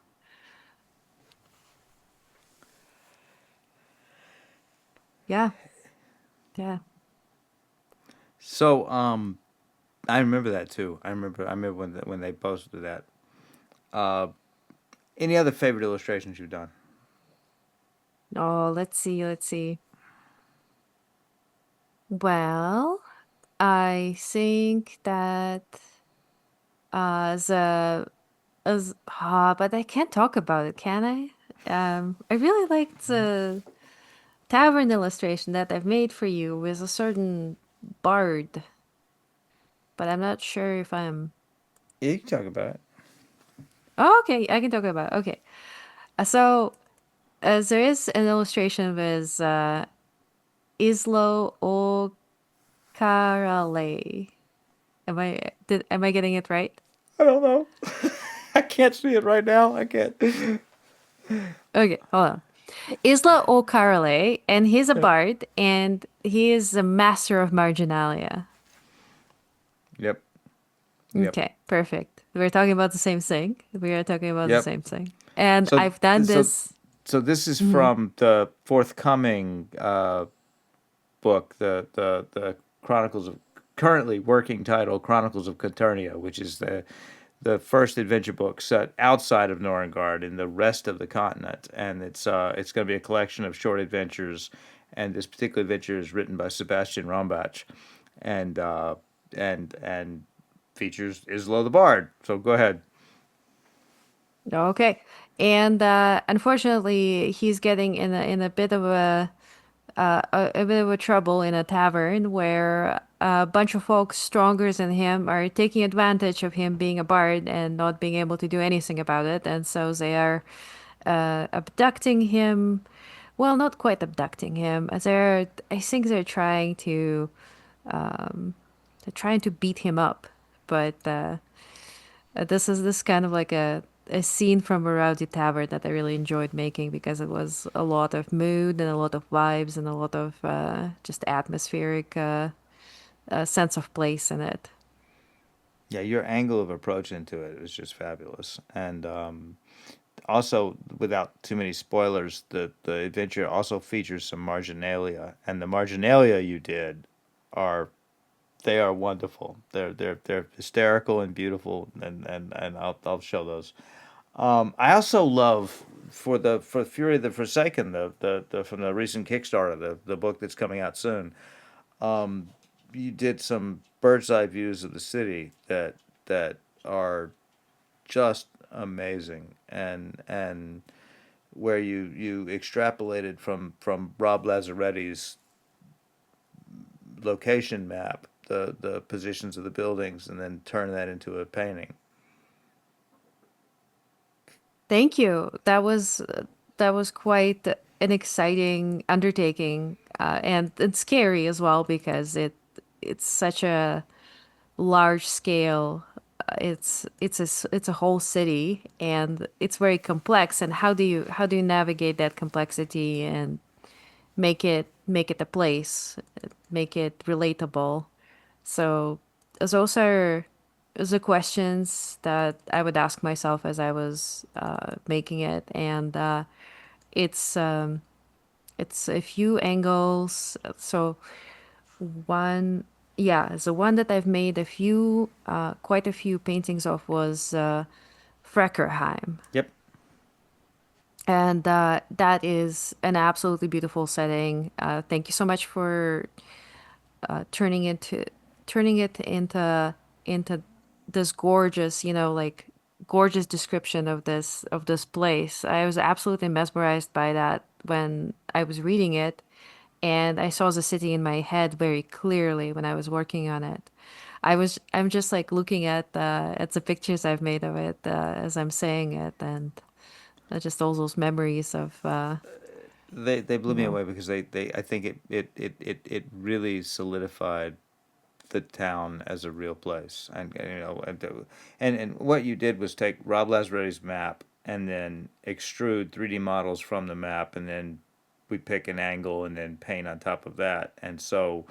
Yeah, yeah. So I remember that too. I remember when they posted that. Uh, any other favorite illustrations you've done? Oh, let's see. Well, I think that the as but I can't talk about it, can I? I really liked the tavern illustration that I've made for you with a certain bard, but I'm not sure if I'm. Yeah, you can talk about it. Oh, okay, I can talk about it. Okay. So there is an illustration with Islo Ocarale. Am I getting it right? I don't know. I can't see it right now. I can't. Okay, hold on. Isla O'Carole, and he's a bard, and he is a master of marginalia. Yep. Yep. Okay, perfect. We're talking about the same thing. We are talking about the Yep. same thing. And So I've done so this. so this is Mhm. from the forthcoming book, the Chronicles of currently working title Chronicles of Caternia, which is the first adventure book set outside of Norengard in the rest of the continent, and it's going to be a collection of short adventures, and this particular adventure is written by Sebastian Rombach, and and features Islo the Bard. So go ahead. Okay. And unfortunately, he's getting in a bit of a bit of a trouble in a tavern where a bunch of folks stronger than him are taking advantage of him being a bard and not being able to do anything about it. And so they are abducting him. Well, not quite abducting him. I think they're trying to beat him up. But this kind of like a scene from a rowdy tavern that I really enjoyed making because it was a lot of mood and a lot of vibes and a lot of just atmospheric sense of place in it. Yeah, your angle of approach into it was just fabulous, and also without too many spoilers, the adventure also features some marginalia, and the marginalia you did are they are wonderful. They're hysterical and beautiful, and I'll show those. I also love for Fury of the Forsaken, the from the recent Kickstarter, the book that's coming out soon. You did some bird's eye views of the city that are just amazing, and where you extrapolated from Rob Lazaretti's location map the positions of the buildings and then turn that into a painting. Thank you. That was quite an exciting undertaking, and scary as well because it's such a large scale. It's a whole city, and it's very complex. And how do you navigate that complexity and make it a place, make it relatable? So those are questions that I would ask myself as I was making it, and it's um, it's a few angles. So one, yeah, the one that I've made quite a few paintings of was Freckerheim, Yep. and that is an absolutely beautiful setting. Thank you so much for uh, turning into turning it into this gorgeous, like gorgeous description of this place. I was absolutely mesmerized by that when I was reading it, and I saw the city in my head very clearly when I was working on it. I'm just like looking at the pictures I've made of it as I'm saying it, and just all those memories of They blew you me know. away because they I think it really solidified the town as a real place, and and what you did was take Rob Lazaretti's map and then extrude 3D models from the map, and then we pick an angle and then paint on top of that. And so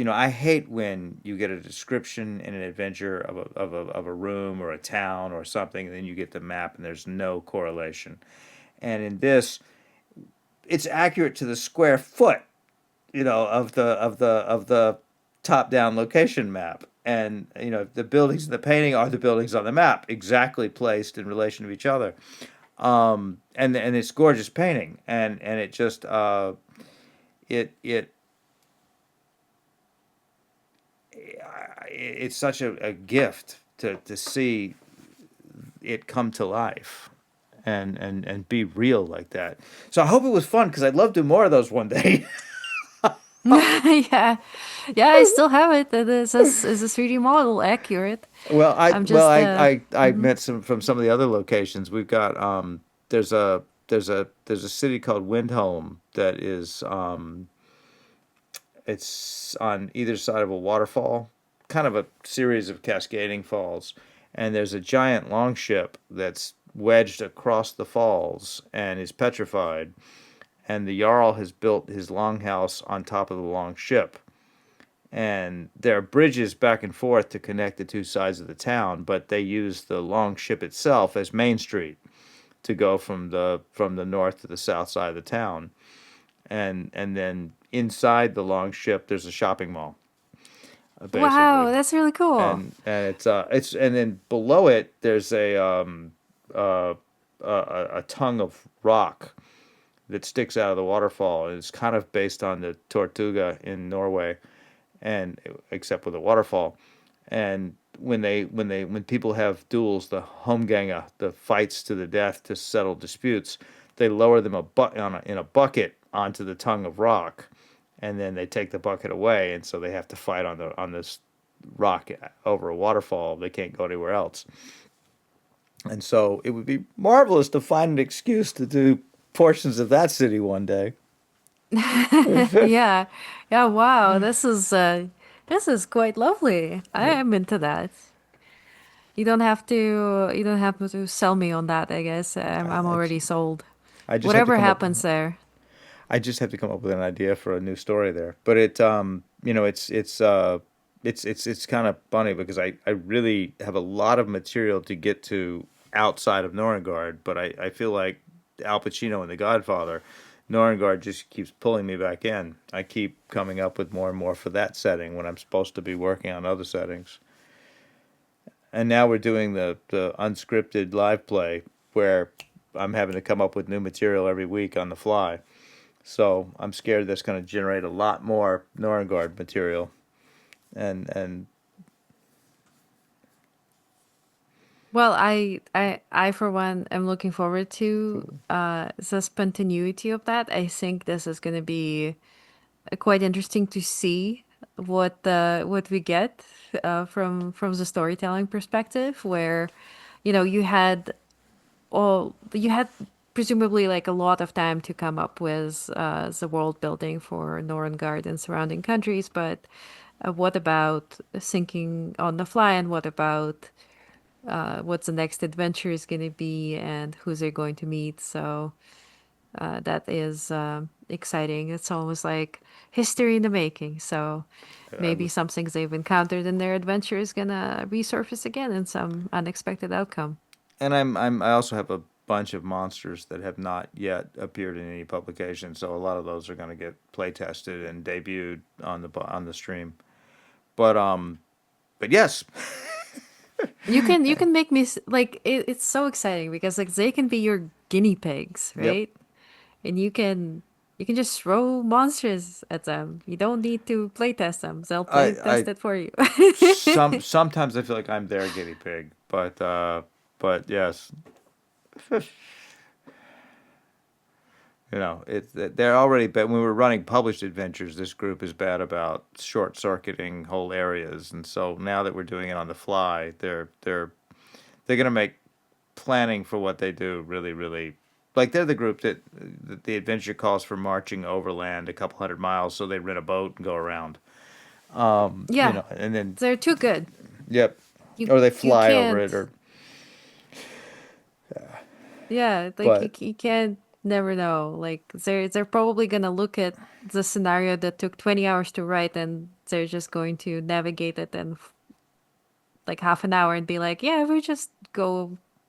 I hate when you get a description in an adventure of a room or a town or something, and then you get the map and there's no correlation. And in this, it's accurate to the square foot, of the top down location map. And the buildings in the painting are the buildings on the map, exactly placed in relation to each other. And it's gorgeous painting, and it just it it's such a gift to see it come to life and be real like that. So I hope it was fun because I'd love to do more of those one day. Yeah, yeah, I still have it. Is this 3D model accurate? Well, I I'm well just I mhm. met some from some of the other locations. We've got there's a city called Windholm that is it's on either side of a waterfall, kind of a series of cascading falls, and there's a giant longship that's wedged across the falls and is petrified. And the Jarl has built his longhouse on top of the long ship. And there are bridges back and forth to connect the two sides of the town, but they use the long ship itself as Main Street to go from the north to the south side of the town. And then inside the long ship there's a shopping mall, basically. Wow, that's really cool. And it's and then below it there's uh, a tongue of rock that sticks out of the waterfall. And it's kind of based on the Tortuga in Norway, and except with a waterfall. And when people have duels, the homganga, the fights to the death to settle disputes, they lower them in a bucket onto the tongue of rock, and then they take the bucket away, and so they have to fight on this rock over a waterfall. They can't go anywhere else. And so it would be marvelous to find an excuse to do portions of that city one day. Yeah. Yeah, wow. This is quite lovely. I Yep. am into that. You don't have to sell me on that, I guess. I'm I, already sold. I just have to Whatever come up. happens there. I just have to come up with an idea for a new story there. But it's kind of funny because I really have a lot of material to get to outside of Norengard, but I feel like Al Pacino in The Godfather, Norengard just keeps pulling me back in. I keep coming up with more and more for that setting when I'm supposed to be working on other settings. And now we're doing the unscripted live play where I'm having to come up with new material every week on the fly. So I'm scared that's going to generate a lot more Norengard material. And Well, I for one am looking forward to the spontaneity of that. I think this is going to be quite interesting to see what we get from the storytelling perspective, where you had you had presumably like a lot of time to come up with the world building for Norengard and surrounding countries, but what about thinking on the fly, and what about what the next adventure is going to be and who they're going to meet? So that is exciting. It's almost like history in the making. So I maybe would, some things they've encountered in their adventure is gonna resurface again in some unexpected outcome. and I also have a bunch of monsters that have not yet appeared in any publication, so a lot of those are going to get play tested and debuted on the stream. But but yes, You can make me like it's so exciting because like they can be your guinea pigs, yep. right? And you can just throw monsters at them. You don't need to play test them. They'll play I test it for you. sometimes I feel like I'm their guinea pig, but yes, they're already bad. When we were running published adventures, this group is bad about short circuiting whole areas, and so now that we're doing it on the fly, they're gonna make planning for what they do really like they're the group that the adventure calls for marching overland a couple hundred miles, so they rent a boat and go around. Yeah, And then they're too good. yep, You or they you fly over can't. it, or Yeah, like but you can't never know. Like they're probably gonna look at the scenario that took 20 hours to write, and they're just going to navigate it in like half an hour and be like, yeah, we just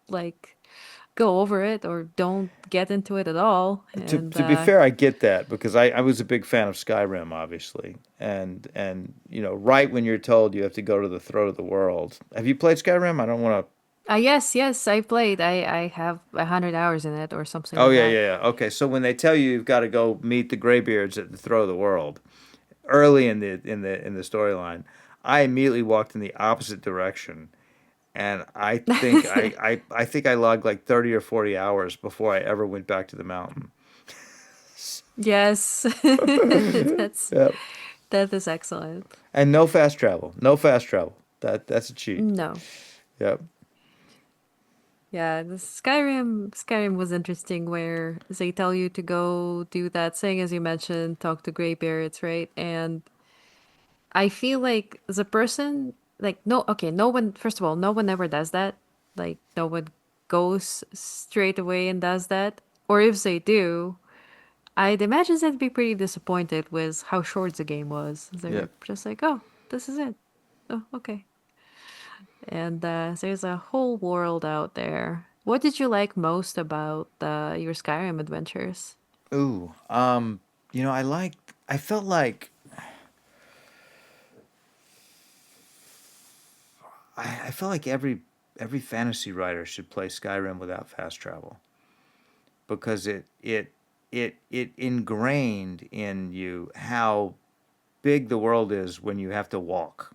like go over it or don't get into it at all. And to be fair, I get that because I was a big fan of Skyrim, obviously, and right when you're told you have to go to the throat of the world. Have you played Skyrim? I don't want to. yes, I played. I have 100 hours in it or something Oh like yeah, that. yeah, yeah. Okay, so when they tell you you've got to go meet the Greybeards at the throat of the world early in the storyline, I immediately walked in the opposite direction, and I think I logged like 30 or 40 hours before I ever went back to the mountain. Yes. That's Yep. that is excellent. And no fast travel. No fast travel. That's a cheat. No. Yep. Yeah, the Skyrim was interesting where they tell you to go do that thing as you mentioned, talk to graybeards, right? And I feel like the person like no okay, no one first of all, no one ever does that. Like no one goes straight away and does that. Or if they do, I'd imagine they'd be pretty disappointed with how short the game was. Yeah. They're just like, oh, this is it. Oh, okay. And there's a whole world out there. What did you like most about your Skyrim adventures? Ooh. I felt like I felt like every fantasy writer should play Skyrim without fast travel because it ingrained in you how big the world is when you have to walk,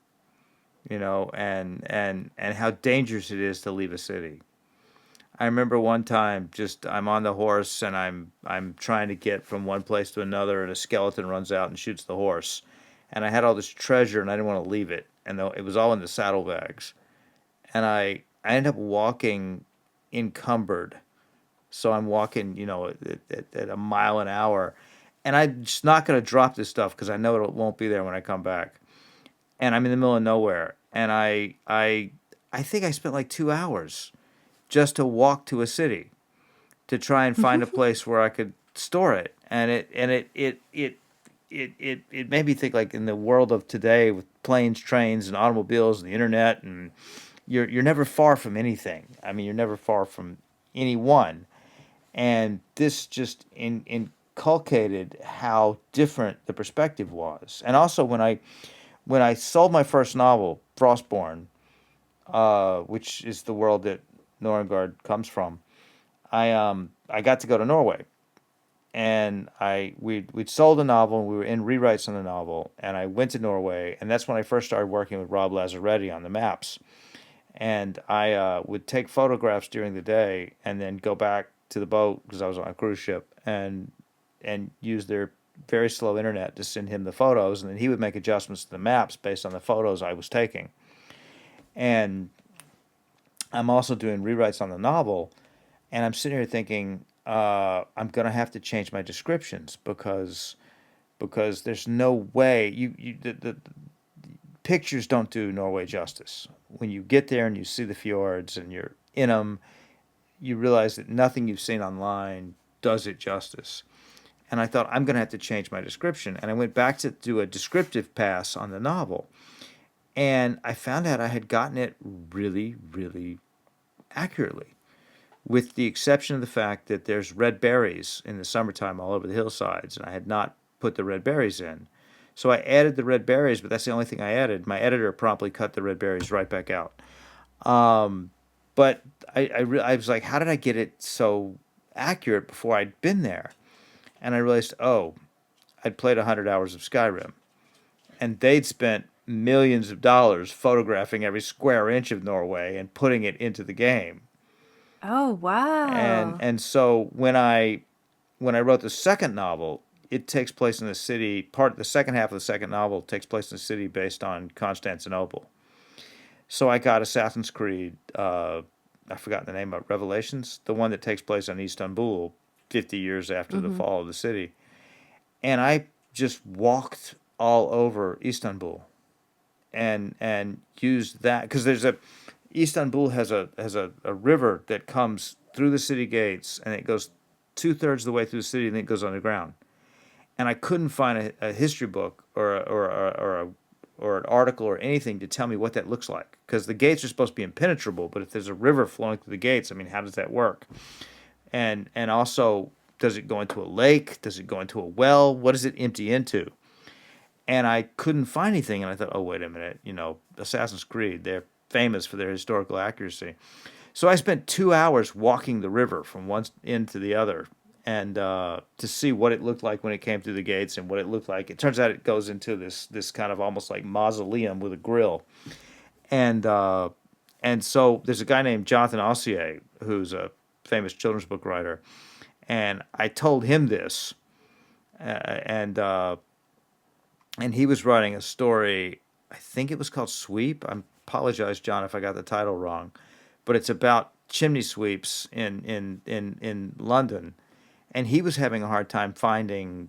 and how dangerous it is to leave a city. I remember one time just I'm on the horse and I'm trying to get from one place to another and a skeleton runs out and shoots the horse. And I had all this treasure and I didn't want to leave it. And it was all in the saddlebags. And I ended up walking encumbered. So I'm walking, at a mile an hour. And I'm just not going to drop this stuff because I know it won't be there when I come back. And I'm in the middle of nowhere. And I think I spent like 2 hours just to walk to a city to try and find a place where I could store it. And it made me think like in the world of today with planes, trains, and automobiles and the internet, and you're never far from anything. I mean, you're never far from anyone. And this just inculcated how different the perspective was. And also when I sold my first novel, Frostborn, which is the world that Norengard comes from, I got to go to Norway, and we'd sold a novel, and we were in rewrites on the novel, and I went to Norway, and that's when I first started working with Rob Lazzaretti on the maps, and I would take photographs during the day, and then go back to the boat because I was on a cruise ship, and use their very slow internet to send him the photos, and then he would make adjustments to the maps based on the photos I was taking, and I'm also doing rewrites on the novel, and I'm sitting here thinking, I'm gonna have to change my descriptions because there's no way the pictures don't do Norway justice. When you get there and you see the fjords and you're in them, you realize that nothing you've seen online does it justice. And I thought I'm gonna have to change my description, and I went back to do a descriptive pass on the novel, and I found out I had gotten it really, really accurately, with the exception of the fact that there's red berries in the summertime all over the hillsides, and I had not put the red berries in. So I added the red berries, but that's the only thing I added. My editor promptly cut the red berries right back out. Um, but I was like, how did I get it so accurate before I'd been there? And I realized, oh, I'd played 100 hours of Skyrim, and they'd spent millions of dollars photographing every square inch of Norway and putting it into the game. Oh, And wow. and so when I wrote the second novel, it takes place in the city. The second half of the second novel takes place in the city based on Constantinople. So I got Assassin's Creed. I've forgotten the name of it, Revelations, the one that takes place on Istanbul, 50 years after the Mm-hmm. fall of the city, and I just walked all over Istanbul and used that because Istanbul has a river that comes through the city gates and it goes 2/3 of the way through the city and then it goes underground. And I couldn't find a history book or an article or anything to tell me what that looks like because the gates are supposed to be impenetrable, but if there's a river flowing through the gates, I mean, how does that work? And also, does it go into a lake? Does it go into a well? What does it empty into? And I couldn't find anything. And I thought, oh, wait a minute, Assassin's Creed, they're famous for their historical accuracy. So I spent 2 hours walking the river from one end to the other, and to see what it looked like when it came through the gates and what it looked like. It turns out it goes into this kind of almost like mausoleum with a grill, and so there's a guy named Jonathan Ossier who's a famous children's book writer, and I told him this, and he was writing a story. I think it was called Sweep. I apologize, John, if I got the title wrong, but it's about chimney sweeps in London, and he was having a hard time finding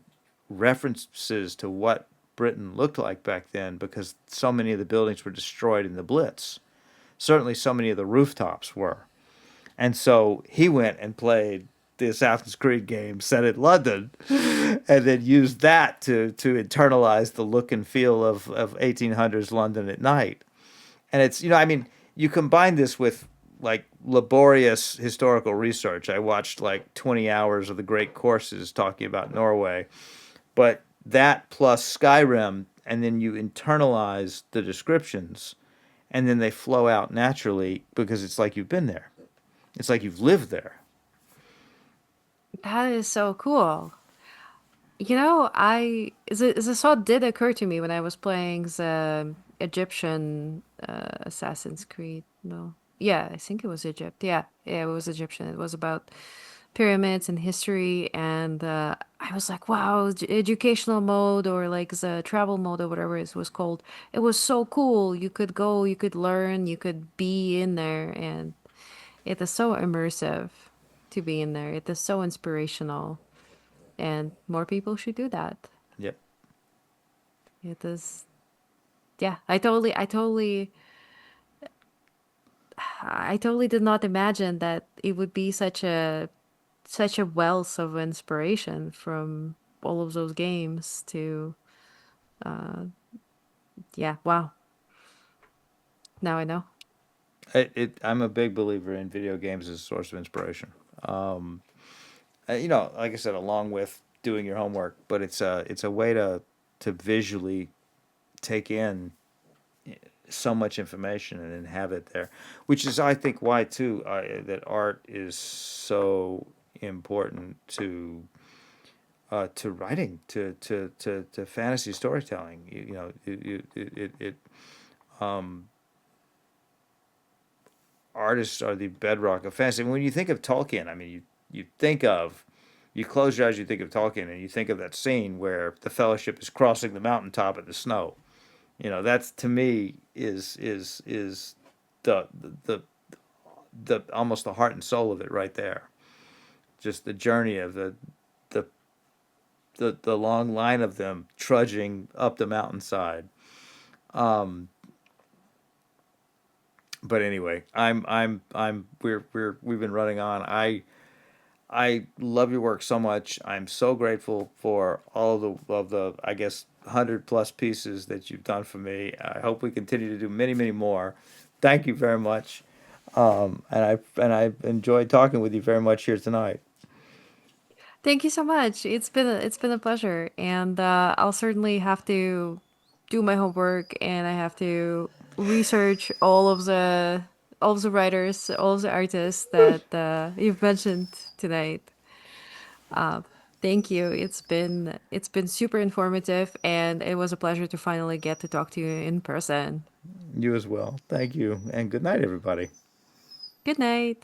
references to what Britain looked like back then because so many of the buildings were destroyed in the Blitz. Certainly, so many of the rooftops were. And so he went and played the Assassin's Creed game set in London, and then used that to internalize the look and feel of 1800s London at night. And it's, I mean, you combine this with like laborious historical research. I watched like 20 hours of the great courses talking about Norway, but that plus Skyrim, and then you internalize the descriptions, and then they flow out naturally because it's like you've been there. It's like you've lived there. That is so cool. You know, the thought did occur to me when I was playing the Egyptian Assassin's Creed. No, yeah, I think it was Egypt. Yeah, it was Egyptian. It was about pyramids and history, and I was like, wow, educational mode or like the travel mode or whatever it was called. It was so cool. You could go, you could learn, you could be in there, and it is so immersive to be in there. It is so inspirational, and more people should do that. Yep. It is, yeah, I totally did not imagine that it would be such a wealth of inspiration from all of those games to, yeah, wow. Now I know. I'm a big believer in video games as a source of inspiration. Like I said, along with doing your homework, but it's a way to visually take in so much information and then have it there, which is I think why too that art is so important to writing, to fantasy storytelling. Artists are the bedrock of fantasy. When you think of Tolkien, I mean, you think of, you close your eyes, you think of Tolkien, and you think of that scene where the Fellowship is crossing the mountaintop of the snow. That's to me is the the the almost the heart and soul of it right there. Just the journey of the the long line of them trudging up the mountainside. Um, but anyway, we've been running on. I love your work so much. I'm so grateful for all of the I guess 100 plus pieces that you've done for me. I hope we continue to do many, many more. Thank you very much. And I enjoyed talking with you very much here tonight. Thank you so much. It's been a pleasure, and I'll certainly have to do my homework, and I have to research all of the writers, all of the artists that you've mentioned tonight. Thank you. It's been super informative, and it was a pleasure to finally get to talk to you in person. You as well. Thank you, and good night, everybody. Good night.